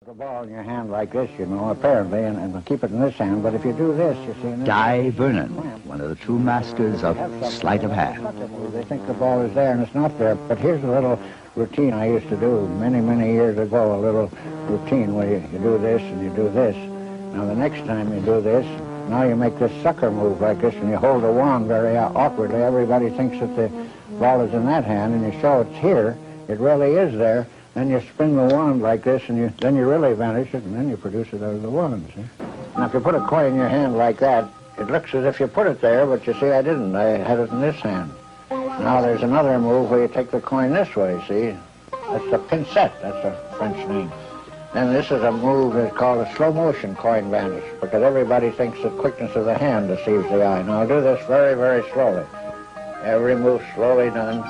The ball in your hand like this, you know, apparently, and keep it in this hand, but if you do this, you see... Dai Vernon, one of the true masters of sleight of hand. They think the ball is there, and it's not there. But here's a little routine I used to do many, many years ago, a little routine where you do this and you do this. Now, the next time you do this, now you make this sucker move like this, and you hold the wand very awkwardly. Everybody thinks that the ball is in that hand, and you show it's here. It really is there. Then you spin the wand like this, and then you really vanish it, and then you produce it out of the wand, see? Now, if you put a coin in your hand like that, it looks as if you put it there, but you see, I didn't. I had it in this hand. Now, there's another move where you take the coin this way, see? That's the pincette. That's a French name. And this is a move that's called a slow-motion coin vanish, because everybody thinks the quickness of the hand deceives the eye. Now, I'll do this very, very slowly. Every move slowly done.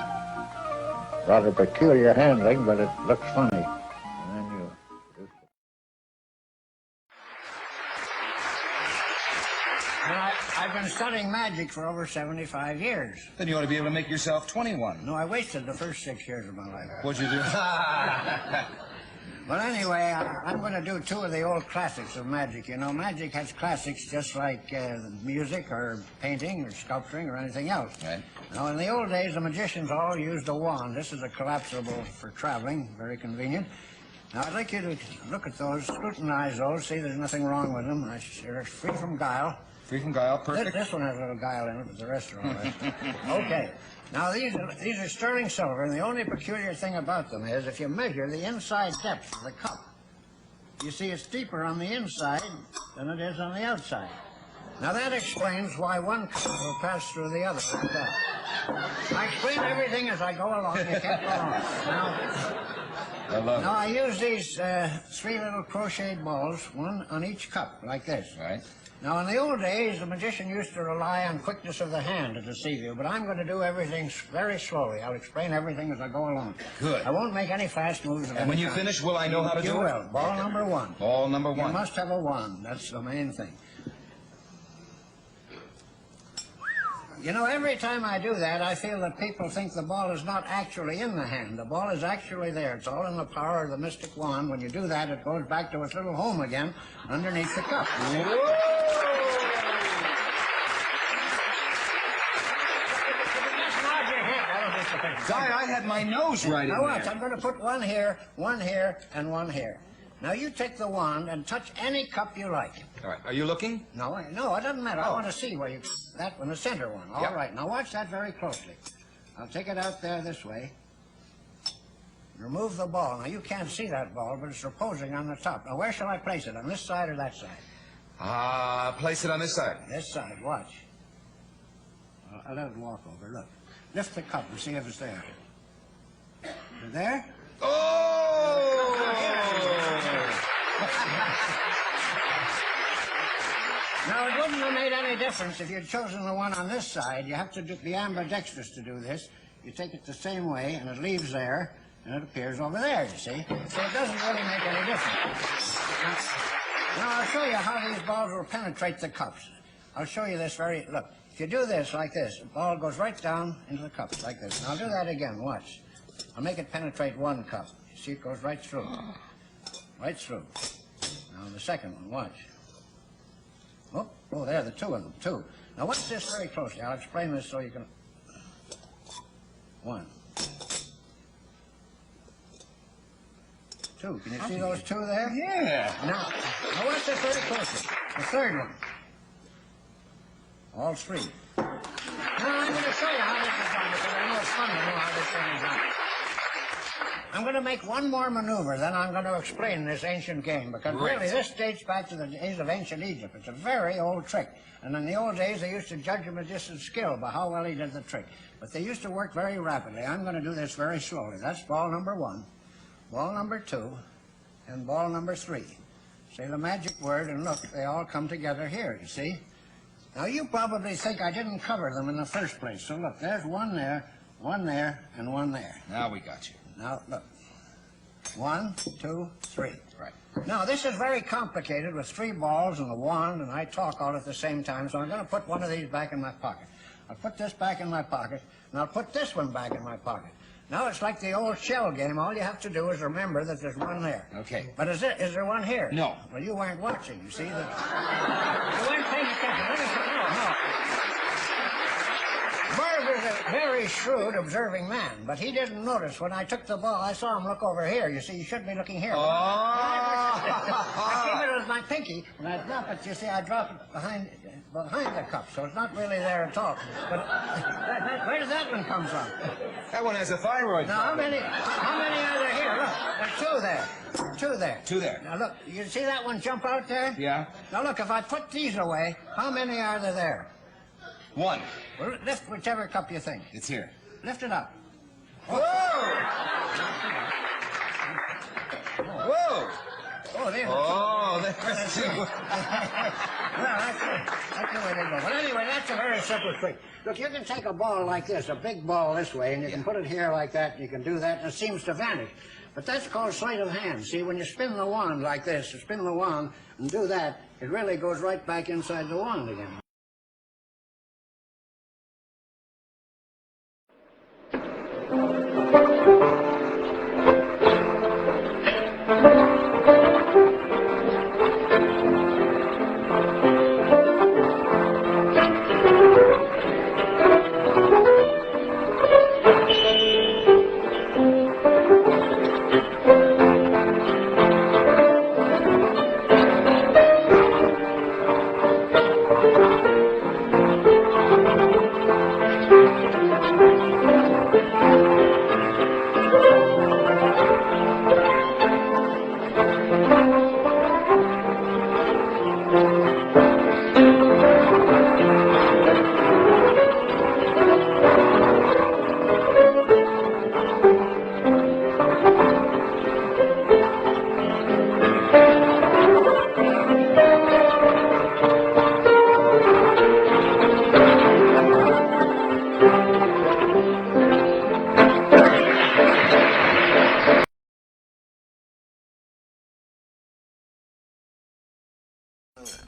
Rather peculiar handling, but it looks funny. And then you produce it. Well, I've been studying magic for over 75 years. Then you ought to be able to make yourself 21. No, I wasted the first 6 years of my life. What'd you do? Well, anyway, I'm going to do two of the old classics of magic. You know, magic has classics just like music or painting or sculpturing or anything else. Right. Now, in the old days, the magicians all used a wand. This is a collapsible for traveling, very convenient. Now, I'd like you to look at those, scrutinize those, see there's nothing wrong with them. They're free from guile. Free from guile, perfect. This one has a little guile in it, but the rest are all right. Okay. Now, these are sterling silver, and the only peculiar thing about them is if you measure the inside depth of the cup, you see it's deeper on the inside than it is on the outside. Now, that explains why one cup will pass through the other like that. I explain everything as I go along. You can't go on. Now, I use these three little crocheted balls, one on each cup, like this. Right. Now, in the old days, the magician used to rely on quickness of the hand to deceive you, but I'm going to do everything very slowly. I'll explain everything as I go along. Good. I won't make any fast moves. And when you finish, will I know how to do it? You will. Ball number one. Ball number one. You must have a wand. That's the main thing. You know, every time I do that, I feel that people think the ball is not actually in the hand. The ball is actually there. It's all in the power of the mystic wand. When you do that, it goes back to its little home again underneath the cup. Dai, I had my nose right in there. Now watch, I'm going to put one here, and one here. Now you take the wand and touch any cup you like. All right, are you looking? No, it doesn't matter. I want to see where that one, the center one. All right, now watch that very closely. I'll take it out there this way. Remove the ball. Now you can't see that ball, but it's reposing on the top. Now where shall I place it, on this side or that side? Place it on this side. This side, watch. I'll let it walk over, look. Lift the cup and see if it's there. Is it there? Oh! Now, it wouldn't have made any difference if you'd chosen the one on this side. You have to be ambidextrous to do this. You take it the same way, and it leaves there, and it appears over there, you see? So it doesn't really make any difference. Now I'll show you how these balls will penetrate the cups. I'll show you this look, if you do this like this, the ball goes right down into the cup, like this. Now I'll do that again, watch. I'll make it penetrate one cup. You see, it goes right through. Right through. Now the second one, watch. Oh, there, the two of them, two. Now watch this very closely. I'll explain this so you can... One. Two. Can you see those two there? Yeah. Now watch this very closely. The third one. All three. Now I'm going to show you how this is done, because I know it's fun to know how this thing is done. I'm going to make one more maneuver, then I'm going to explain this ancient game, because really this dates back to the days of ancient Egypt. It's a very old trick. And in the old days, they used to judge a magician's skill by how well he did the trick. But they used to work very rapidly. I'm going to do this very slowly. That's ball number one, ball number two, and ball number three. Say the magic word, and look, they all come together here, you see? Now, you probably think I didn't cover them in the first place. So look, there's one there, and one there. Now we got you. Now, look. 1, 2, 3. Right. Now, this is very complicated with three balls and a wand, and I talk all at the same time, so I'm going to put one of these back in my pocket. I'll put this back in my pocket, and I'll put this one back in my pocket. No, it's like the old shell game. All you have to do is remember that there's one there. Okay. But is there one here? No. Well, you weren't watching. You see that? You weren't paying attention. No. Barb is a very shrewd, observing man, but he didn't notice when I took the ball. I saw him look over here. You see, you should be looking here. Oh! I came in with my pinky, and I drop it. You see, I drop it behind the cup, so it's not really there at all. But where does that one come from? That one has a thyroid. Now, how many are there here? Look, there's two there. Two there. Two there. Now, look, you see that one jump out there? Yeah. Now, look, if I put these away, how many are there? One. Well, lift whichever cup you think. It's here. Lift it up. Whoa! Whoa! Oh, there. Oh, that's two. Well, that's the way they go. But anyway, that's a very simple trick. Look, you can take a ball like this, a big ball this way, and you can put it here like that, and you can do that, and it seems to vanish. But that's called sleight of hand. See, when you spin the wand like this, you spin the wand and do that, it really goes right back inside the wand again.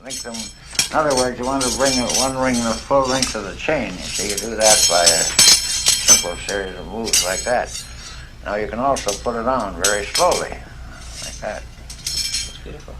Link them. In other words, you want to bring one ring the full length of the chain. You see, you do that by a simple series of moves like that. Now you can also put it on very slowly, like that. That's beautiful.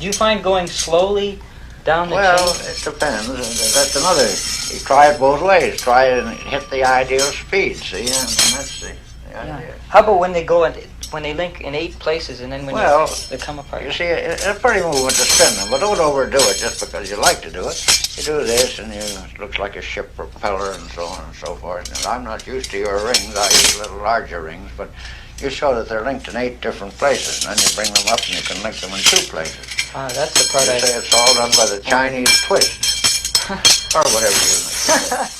Do you find going slowly down the Well, chain? it depends. That's another. You try it both ways. Try it and hit the ideal speed. See, and that's the idea. How about when they go in, when they link in 8 places and then when they come apart? You see, it's a pretty movement to spin them, but don't overdo it just because you like to do it. You do this, and it looks like a ship propeller, and so on and so forth. And I'm not used to your rings. I use little larger rings, but you show that they're linked in 8 different places, and then you bring them up, and you can link them in 2 places. Ah, that's the part You say it's all done by the Chinese twist, or whatever you like.